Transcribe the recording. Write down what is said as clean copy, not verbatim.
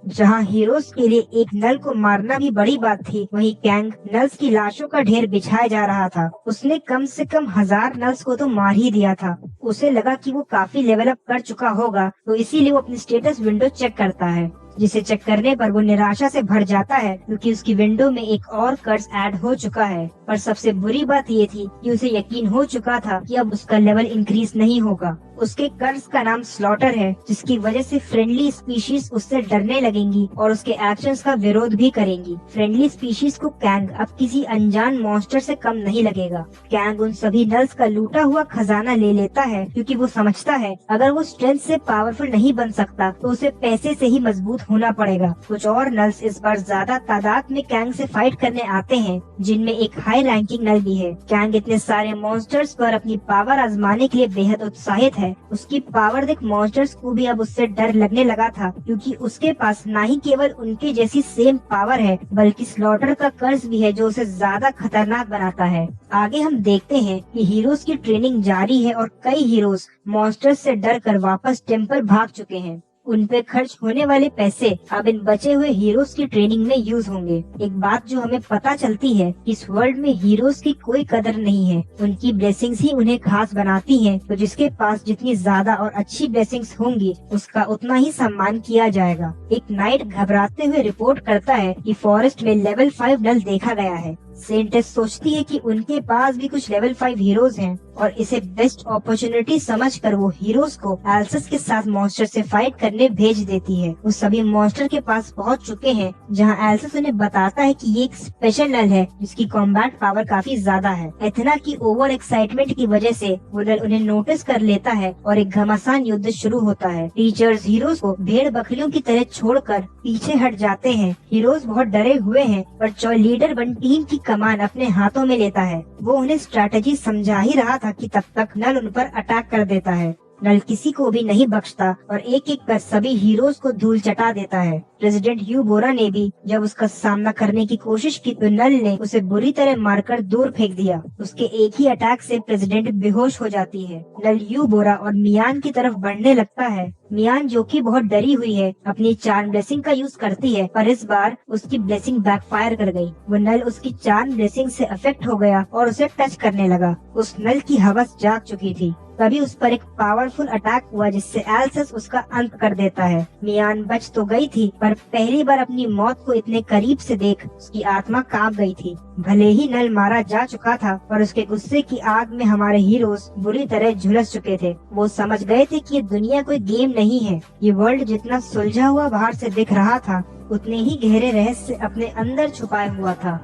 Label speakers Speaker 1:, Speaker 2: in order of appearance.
Speaker 1: जहाँ हीरोज के लिए एक नल को मारना भी बड़ी बात थी, वहीं कैंग नल्स की लाशों का ढेर बिछाया जा रहा था। उसने कम से कम 1000 नल्स को तो मार ही दिया था। उसे लगा कि वो काफी लेवल अप कर चुका होगा, तो इसीलिए वो अपनी स्टेटस विंडो चेक करता है, जिसे चेक करने पर वो निराशा से भर जाता है क्योंकि उसकी विंडो में एक और कर्स ऐड हो चुका है। पर सबसे बुरी बात ये थी कि उसे यकीन हो चुका था कि अब उसका लेवल इंक्रीज नहीं होगा। उसके कर्स का नाम स्लॉटर है, जिसकी वजह से फ्रेंडली स्पीशीज उससे डरने लगेंगी और उसके एक्शंस का विरोध भी करेंगी। फ्रेंडली स्पीशीज को कैंग अब किसी अनजान मॉन्स्टर से कम नहीं लगेगा। कैंग उन सभी नल्स का लूटा हुआ खजाना ले लेता है क्योंकि वो समझता है अगर वो स्ट्रेंथ से पावरफुल नहीं बन सकता तो उसे पैसे से ही मजबूत होना पड़ेगा। कुछ और नल्स इस बार ज्यादा तादाद में कैंग से फाइट करने आते हैं, जिनमें एक हाई रैंकिंग नल भी है। कैंग इतने सारे मॉन्स्टर्स पर अपनी पावर आजमाने के लिए बेहद उत्साहित है। उसकी पावर देख मॉन्स्टर्स को भी अब उससे डर लगने लगा था, क्योंकि उसके पास न ही केवल उनके जैसी सेम पावर है, बल्कि स्लॉटर का कर्स भी है जो उसे ज्यादा खतरनाक बनाता है। आगे हम देखते हैं कि हीरोज की ट्रेनिंग जारी है और कई हीरोज मॉन्स्टर्स से डर कर वापस टेम्पल भाग चुके हैं। उन पे खर्च होने वाले पैसे अब इन बचे हुए हीरोज की ट्रेनिंग में यूज होंगे। एक बात जो हमें पता चलती है, इस वर्ल्ड में हीरोज की कोई कदर नहीं है, उनकी ब्लेसिंग्स ही उन्हें खास बनाती हैं। तो जिसके पास जितनी ज्यादा और अच्छी ब्लेसिंग्स होंगी, उसका उतना ही सम्मान किया जाएगा। एक नाइट घबराते हुए रिपोर्ट करता है कि फॉरेस्ट में लेवल 5 नल देखा गया है। सेंटेस सोचती है कि उनके पास भी कुछ लेवल 5 हीरोज हैं और इसे बेस्ट अपॉर्चुनिटी समझकर वो हीरोज को एल्सस के साथ मॉन्स्टर से फाइट करने भेज देती है। वो सभी मॉन्स्टर के पास पहुंच चुके हैं, जहां एल्सस उन्हें बताता है कि ये एक स्पेशल नल है जिसकी कॉम्बैट पावर काफी ज्यादा है। इतना की ओवर एक्साइटमेंट की वजह से वो नल उन्हें नोटिस कर लेता है और एक घमासान युद्ध शुरू होता है। टीचर्स हीरोज को भेड़ बकरियों की तरह छोड़कर पीछे हट जाते हैं। हीरोज बहुत डरे हुए हैं, पर लीडर वन टीम की कमान अपने हाथों में लेता है। वो उन्हें स्ट्रैटेजी समझा ही रहा था कि तब तक नल उन पर अटैक कर देता है। नल किसी को भी नहीं बख्शता और एक एक कर सभी हीरोज को धूल चटा देता है। प्रेसिडेंट ह्यू बोरा ने भी जब उसका सामना करने की कोशिश की तो नल ने उसे बुरी तरह मारकर दूर फेंक दिया। उसके एक ही अटैक से प्रेसिडेंट बेहोश हो जाती है। नल ह्यू बोरा और मियान की तरफ बढ़ने लगता है। मियान, जो कि बहुत डरी हुई है, अपनी चार्म ब्लेसिंग का यूज करती है, पर इस बार उसकी ब्लेसिंग बैकफायर कर गई। वो नल उसकी चार्म ब्लेसिंग से अफेक्ट हो गया और उसे टच करने लगा। उस नल की हवस जाग चुकी थी। तभी उस पर एक पावरफुल अटैक हुआ जिससे एल्सस उसका अंत कर देता है। मियान बच तो गई थी, पर पहली बार अपनी मौत को इतने करीब से देख उसकी आत्मा कांप गई थी। भले ही नल मारा जा चुका था, पर उसके गुस्से की आग में हमारे हीरोज बुरी तरह झुलस चुके थे। वो समझ गए थे कि ये दुनिया कोई गेम नहीं है। ये वर्ल्ड जितना सुलझा हुआ बाहर से दिख रहा था, उतने ही गहरे रहस्य अपने अंदर छुपाए हुआ था।